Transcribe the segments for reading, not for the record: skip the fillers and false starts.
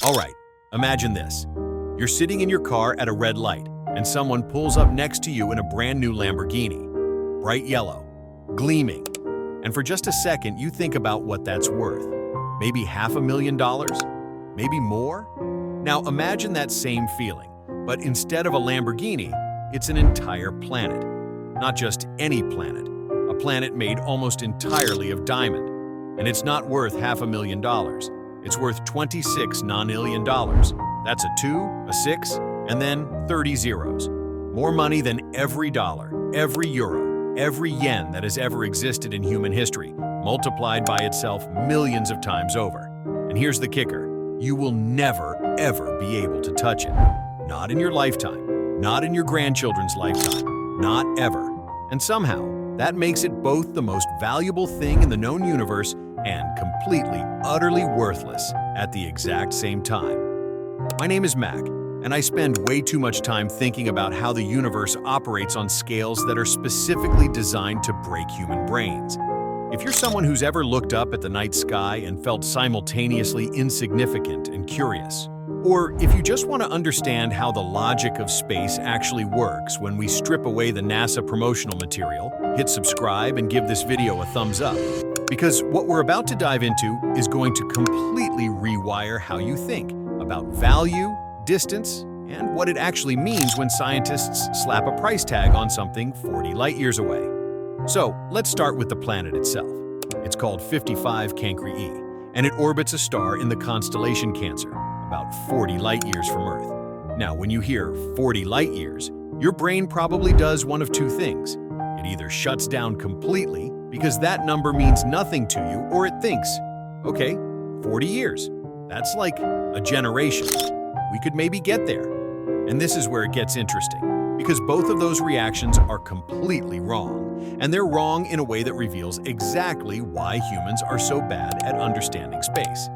All right, imagine this. You're sitting in your car at a red light, and someone pulls up next to you in a brand new Lamborghini. Bright yellow, gleaming. And for just a second, you think about what that's worth. Maybe $500,000? Maybe more? Now imagine that same feeling, but instead of a Lamborghini, it's an entire planet. Not just any planet, a planet made almost entirely of diamond. And it's not worth $500,000. It's worth 26 nonillion dollars. That's a 2, a 6, and then 30 zeros. More money than every dollar, every euro, every yen that has ever existed in human history, multiplied by itself millions of times over. And here's the kicker. You will never, ever be able to touch it. Not in your lifetime, not in your grandchildren's lifetime, not ever. And somehow, that makes it both the most valuable thing in the known universe and completely, utterly worthless at the exact same time. My name is Mac, and I spend way too much time thinking about how the universe operates on scales that are specifically designed to break human brains. If you're someone who's ever looked up at the night sky and felt simultaneously insignificant and curious, or if you just want to understand how the logic of space actually works when we strip away the NASA promotional material, hit subscribe and give this video a thumbs up. Because what we're about to dive into is going to completely rewire how you think about value, distance, and what it actually means when scientists slap a price tag on something 40 light years away. So, let's start with the planet itself. It's called 55 Cancri e, and it orbits a star in the constellation Cancer, about 40 light years from Earth. Now, when you hear 40 light years, your brain probably does one of two things. It either shuts down completely because that number means nothing to you, or it thinks, okay, 40 years. That's like a generation. We could maybe get there. And this is where it gets interesting, because both of those reactions are completely wrong. And they're wrong in a way that reveals exactly why humans are so bad at understanding space.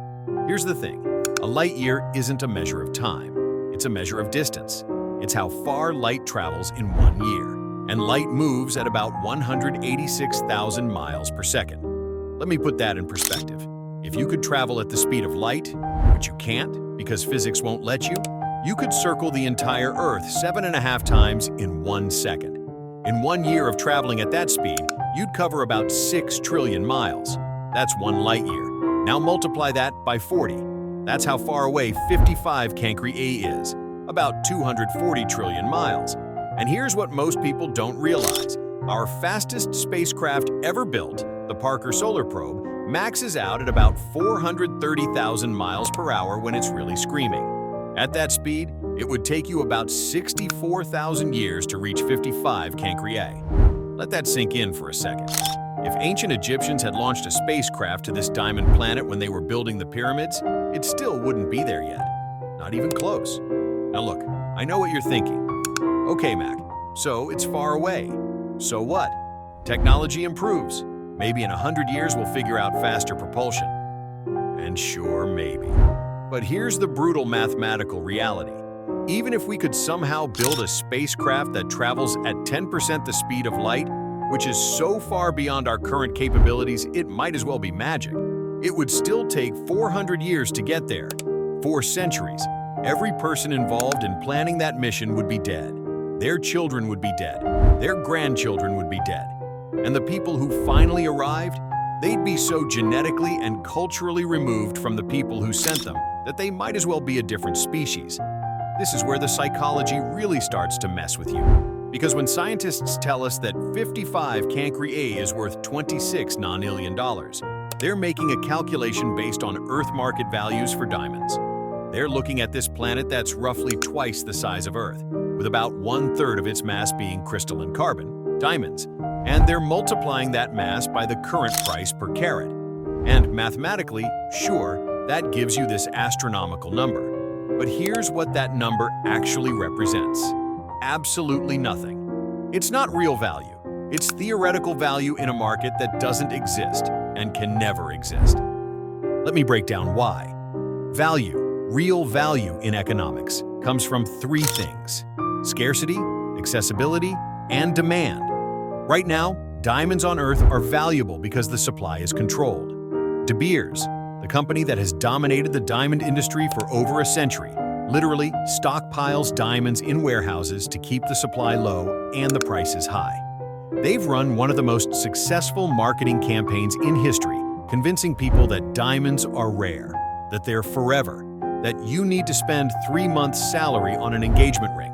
Here's the thing. A light year isn't a measure of time. It's a measure of distance. It's how far light travels in 1 year. And light moves at about 186,000 miles per second. Let me put that in perspective. If you could travel at the speed of light, which you can't because physics won't let you, you could circle the entire Earth 7.5 times in 1 second. In 1 year of traveling at that speed, you'd cover about 6 trillion miles. That's 1 light year. Now multiply that by 40. That's how far away 55 Cancri A is, about 240 trillion miles. And here's what most people don't realize. Our fastest spacecraft ever built, the Parker Solar Probe, maxes out at about 430,000 miles per hour when it's really screaming. At that speed, it would take you about 64,000 years to reach 55 Cancri A. Let that sink in for a second. If ancient Egyptians had launched a spacecraft to this diamond planet when they were building the pyramids, it still wouldn't be there yet. Not even close. Now look, I know what you're thinking. Okay, Mac, so it's far away. So what? Technology improves. Maybe in 100 years we'll figure out faster propulsion. And sure, maybe. But here's the brutal mathematical reality. Even if we could somehow build a spacecraft that travels at 10% the speed of light, which is so far beyond our current capabilities, it might as well be magic. It would still take 400 years to get there. 4 centuries. Every person involved in planning that mission would be dead. Their children would be dead. Their grandchildren would be dead. And the people who finally arrived, they'd be so genetically and culturally removed from the people who sent them that they might as well be a different species. This is where the psychology really starts to mess with you. Because when scientists tell us that 55 Cancri A is worth 26 nonillion dollars, they're making a calculation based on Earth market values for diamonds. They're looking at this planet that's roughly twice the size of Earth, with about 1/3 of its mass being crystalline carbon, diamonds, and they're multiplying that mass by the current price per carat. And mathematically, sure, that gives you this astronomical number. But here's what that number actually represents. Absolutely nothing. It's not real value. It's theoretical value in a market that doesn't exist and can never exist. Let me break down why. Value, real value in economics, comes from 3 things: scarcity, accessibility, and demand. Right now, diamonds on Earth are valuable because the supply is controlled. De Beers, the company that has dominated the diamond industry for over a century, literally stockpiles diamonds in warehouses to keep the supply low and the prices high. They've run one of the most successful marketing campaigns in history, convincing people that diamonds are rare, that they're forever, that you need to spend 3 months' salary on an engagement ring.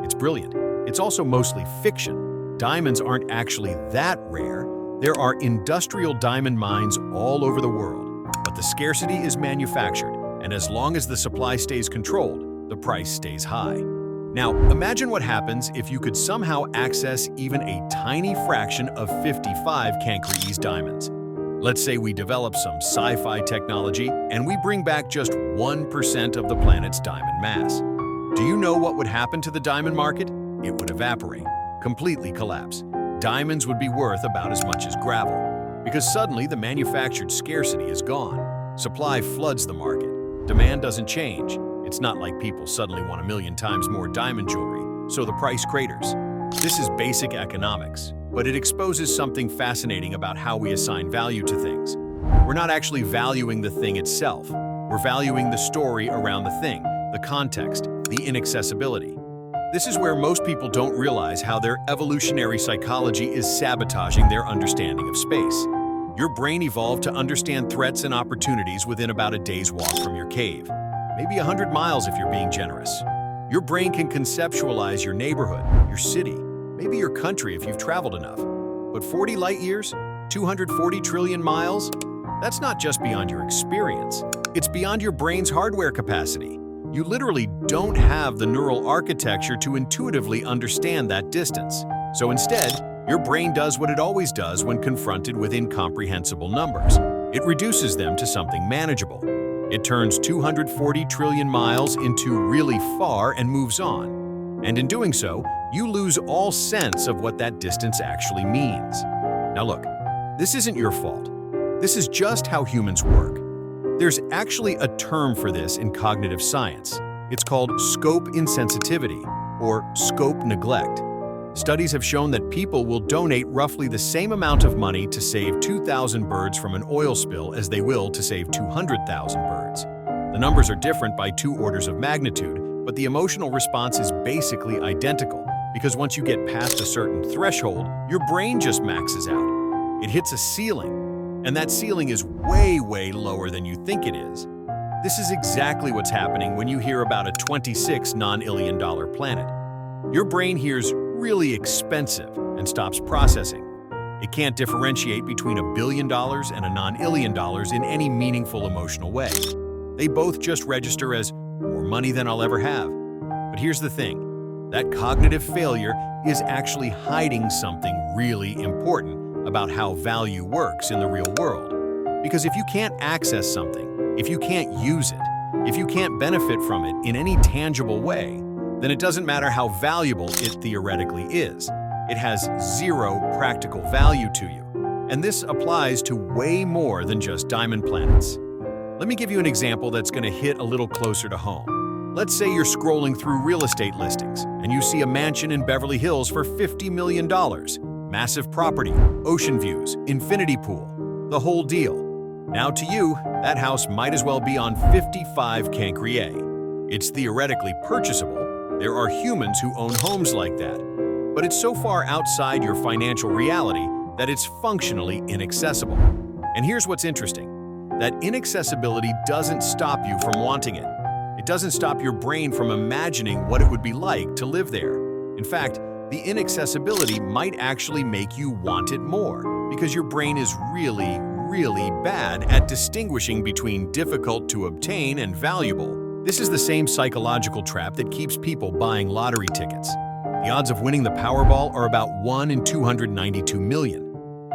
It's brilliant. It's also mostly fiction. Diamonds aren't actually that rare. There are industrial diamond mines all over the world, but the scarcity is manufactured, and as long as the supply stays controlled, the price stays high. Now, imagine what happens if you could somehow access even a tiny fraction of 55 Cancri diamonds. Let's say we develop some sci-fi technology and we bring back just 1% of the planet's diamond mass. Do you know what would happen to the diamond market? It would evaporate, completely collapse. Diamonds would be worth about as much as gravel, because suddenly the manufactured scarcity is gone. Supply floods the market. Demand doesn't change. It's not like people suddenly want 1,000,000 times more diamond jewelry, so the price craters. This is basic economics, but it exposes something fascinating about how we assign value to things. We're not actually valuing the thing itself. We're valuing the story around the thing, the context, the inaccessibility. This is where most people don't realize how their evolutionary psychology is sabotaging their understanding of space. Your brain evolved to understand threats and opportunities within about a day's walk from your cave. Maybe 100 miles if you're being generous. Your brain can conceptualize your neighborhood, your city, maybe your country if you've traveled enough. But 40 light years, 240 trillion miles, that's not just beyond your experience. It's beyond your brain's hardware capacity. You literally don't have the neural architecture to intuitively understand that distance. So instead, your brain does what it always does when confronted with incomprehensible numbers. It reduces them to something manageable. It turns 240 trillion miles into really far and moves on. And in doing so, you lose all sense of what that distance actually means. Now look, this isn't your fault. This is just how humans work. There's actually a term for this in cognitive science. It's called scope insensitivity, or scope neglect. Studies have shown that people will donate roughly the same amount of money to save 2,000 birds from an oil spill as they will to save 200,000 birds. The numbers are different by 2 orders of magnitude, but the emotional response is basically identical, because once you get past a certain threshold, your brain just maxes out. It hits a ceiling, and that ceiling is way, way lower than you think it is. This is exactly what's happening when you hear about a $26 non-illion planet. Your brain hears really expensive and stops processing. It can't differentiate between $1 billion and a non-illion dollars in any meaningful emotional way. They both just register as more money than I'll ever have. But here's the thing, that cognitive failure is actually hiding something really important about how value works in the real world. Because if you can't access something, if you can't use it, if you can't benefit from it in any tangible way, then it doesn't matter how valuable it theoretically is. It has 0 practical value to you. And this applies to way more than just diamond planets. Let me give you an example that's going to hit a little closer to home. Let's say you're scrolling through real estate listings and you see a mansion in Beverly Hills for $50 million. Massive property, ocean views, infinity pool, the whole deal. Now to you, that house might as well be on 55 Cancri. It's theoretically purchasable. There are humans who own homes like that. But it's so far outside your financial reality that it's functionally inaccessible. And here's what's interesting. That inaccessibility doesn't stop you from wanting it. It doesn't stop your brain from imagining what it would be like to live there. In fact, the inaccessibility might actually make you want it more, because your brain is really, really bad at distinguishing between difficult to obtain and valuable. This is the same psychological trap that keeps people buying lottery tickets. The odds of winning the Powerball are about 1 in 292 million.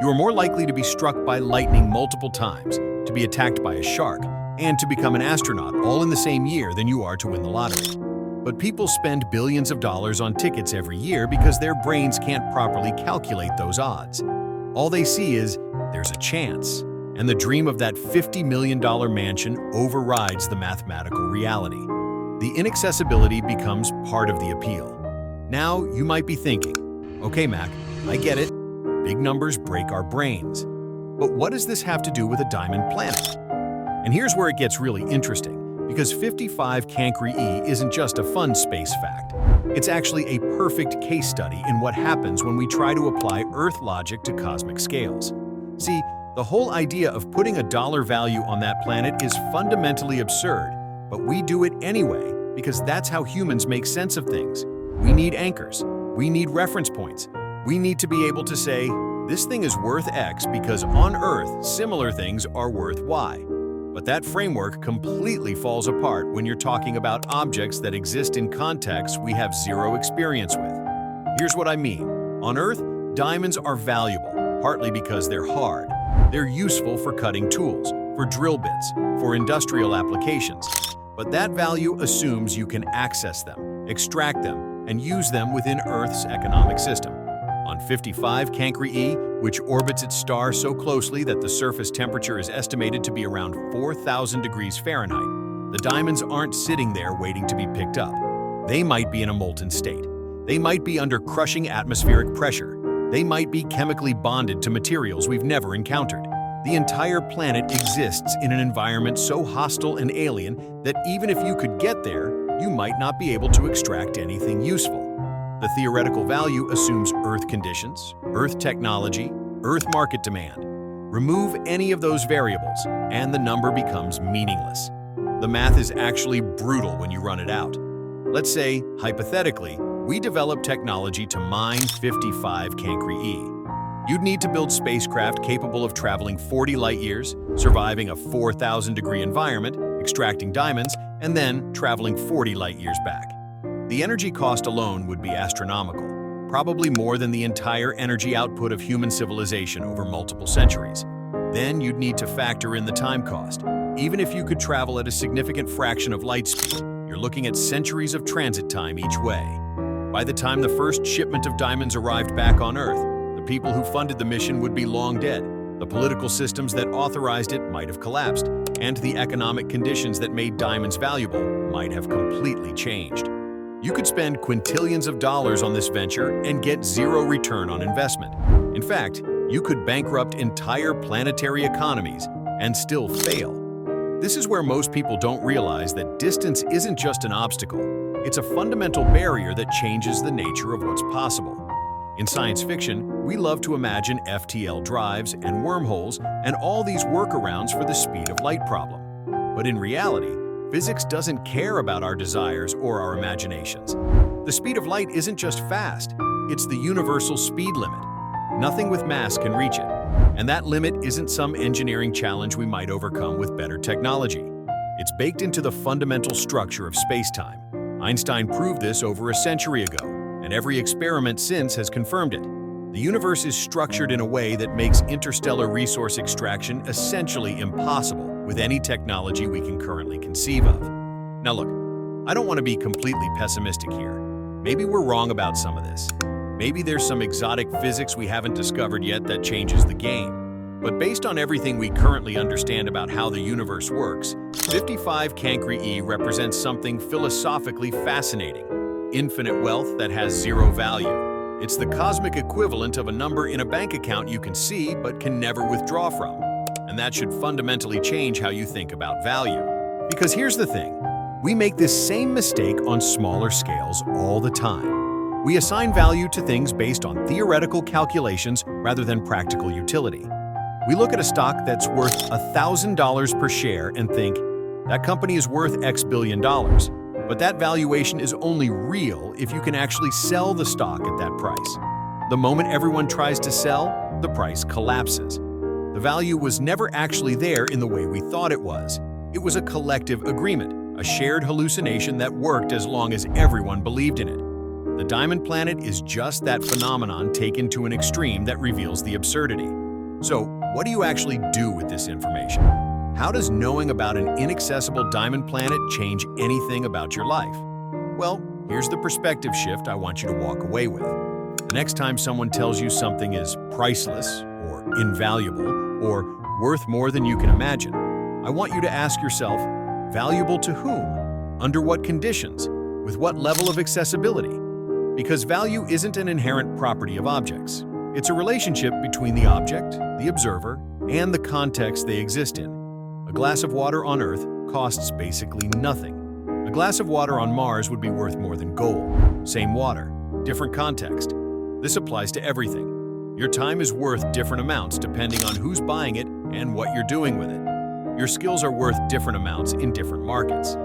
You are more likely to be struck by lightning multiple times, to be attacked by a shark, and to become an astronaut all in the same year than you are to win the lottery. But people spend billions of dollars on tickets every year because their brains can't properly calculate those odds. All they see is, there's a chance. And the dream of that $50 million mansion overrides the mathematical reality. The inaccessibility becomes part of the appeal. Now, you might be thinking, okay, Mac, I get it. Big numbers break our brains. But what does this have to do with a diamond planet? And here's where it gets really interesting, because 55 Cancri E isn't just a fun space fact. It's actually a perfect case study in what happens when we try to apply Earth logic to cosmic scales. See, the whole idea of putting a dollar value on that planet is fundamentally absurd, but we do it anyway because that's how humans make sense of things. We need anchors. We need reference points. We need to be able to say, this thing is worth X because on Earth, similar things are worth Y. But that framework completely falls apart when you're talking about objects that exist in contexts we have zero experience with. Here's what I mean. On Earth, diamonds are valuable, partly because they're hard. They're useful for cutting tools, for drill bits, for industrial applications. But that value assumes you can access them, extract them, and use them within Earth's economic system. On 55 Cancri E, which orbits its star so closely that the surface temperature is estimated to be around 4,000 degrees Fahrenheit, the diamonds aren't sitting there waiting to be picked up. They might be in a molten state. They might be under crushing atmospheric pressure. They might be chemically bonded to materials we've never encountered. The entire planet exists in an environment so hostile and alien that even if you could get there, you might not be able to extract anything useful. The theoretical value assumes Earth conditions, Earth technology, Earth market demand. Remove any of those variables, and the number becomes meaningless. The math is actually brutal when you run it out. Let's say, hypothetically, we develop technology to mine 55 Cancri E. You'd need to build spacecraft capable of traveling 40 light-years, surviving a 4,000-degree environment, extracting diamonds, and then traveling 40 light-years back. The energy cost alone would be astronomical, probably more than the entire energy output of human civilization over multiple centuries. Then you'd need to factor in the time cost. Even if you could travel at a significant fraction of light speed, you're looking at centuries of transit time each way. By the time the first shipment of diamonds arrived back on Earth, the people who funded the mission would be long dead. The political systems that authorized it might have collapsed, and the economic conditions that made diamonds valuable might have completely changed. You could spend quintillions of dollars on this venture and get zero return on investment. In fact, you could bankrupt entire planetary economies and still fail. This is where most people don't realize that distance isn't just an obstacle. It's a fundamental barrier that changes the nature of what's possible. In science fiction, we love to imagine FTL drives and wormholes and all these workarounds for the speed of light problem. But in reality, physics doesn't care about our desires or our imaginations. The speed of light isn't just fast, it's the universal speed limit. Nothing with mass can reach it. And that limit isn't some engineering challenge we might overcome with better technology. It's baked into the fundamental structure of space-time. Einstein proved this over a century ago, and every experiment since has confirmed it. The universe is structured in a way that makes interstellar resource extraction essentially impossible with any technology we can currently conceive of. Now look, I don't want to be completely pessimistic here. Maybe we're wrong about some of this. Maybe there's some exotic physics we haven't discovered yet that changes the game. But based on everything we currently understand about how the universe works, 55 Cancri E represents something philosophically fascinating. Infinite wealth that has zero value. It's the cosmic equivalent of a number in a bank account you can see but can never withdraw from. And that should fundamentally change how you think about value. Because here's the thing, we make this same mistake on smaller scales all the time. We assign value to things based on theoretical calculations rather than practical utility. We look at a stock that's worth $1,000 per share and think, that company is worth X billion dollars. But that valuation is only real if you can actually sell the stock at that price. The moment everyone tries to sell, the price collapses. The value was never actually there in the way we thought it was. It was a collective agreement, a shared hallucination that worked as long as everyone believed in it. The diamond planet is just that phenomenon taken to an extreme that reveals the absurdity. So, what do you actually do with this information? How does knowing about an inaccessible diamond planet change anything about your life? Well, here's the perspective shift I want you to walk away with. The next time someone tells you something is priceless, or invaluable, or worth more than you can imagine, I want you to ask yourself, valuable to whom? Under what conditions? With what level of accessibility? Because value isn't an inherent property of objects. It's a relationship between the object, the observer, and the context they exist in. A A glass of water on Earth costs basically nothing. A glass of water on Mars would be worth more than gold. Same water, different context. This applies to everything. Your time is worth different amounts depending on who's buying it and what you're doing with it. Your skills are worth different amounts in different markets.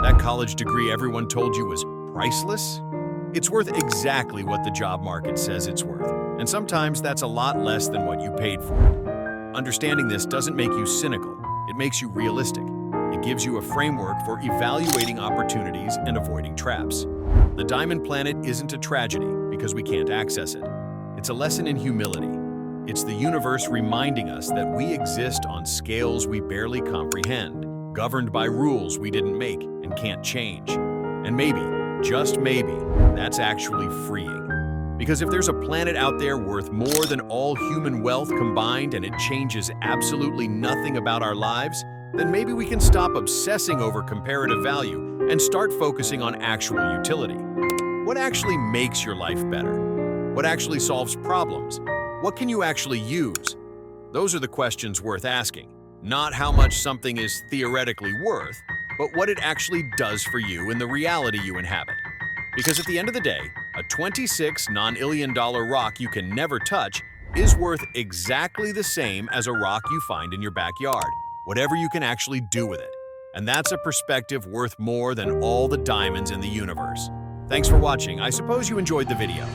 That college degree everyone told you was priceless? It's worth exactly what the job market says it's worth, and sometimes that's a lot less than what you paid for it. Understanding this doesn't make you cynical, it makes you realistic. It gives you a framework for evaluating opportunities and avoiding traps. The diamond planet isn't a tragedy because we can't access it. It's a lesson in humility. It's the universe reminding us that we exist on scales we barely comprehend, governed by rules we didn't make and can't change. And maybe, just maybe, that's actually freeing. Because if there's a planet out there worth more than all human wealth combined and it changes absolutely nothing about our lives, then maybe we can stop obsessing over comparative value and start focusing on actual utility. What actually makes your life better? What actually solves problems? What can you actually use? Those are the questions worth asking. Not how much something is theoretically worth, but what it actually does for you in the reality you inhabit. Because at the end of the day, a $26 non-illion rock you can never touch is worth exactly the same as a rock you find in your backyard, whatever you can actually do with it. And that's a perspective worth more than all the diamonds in the universe. Thanks for watching. I suppose you enjoyed the video.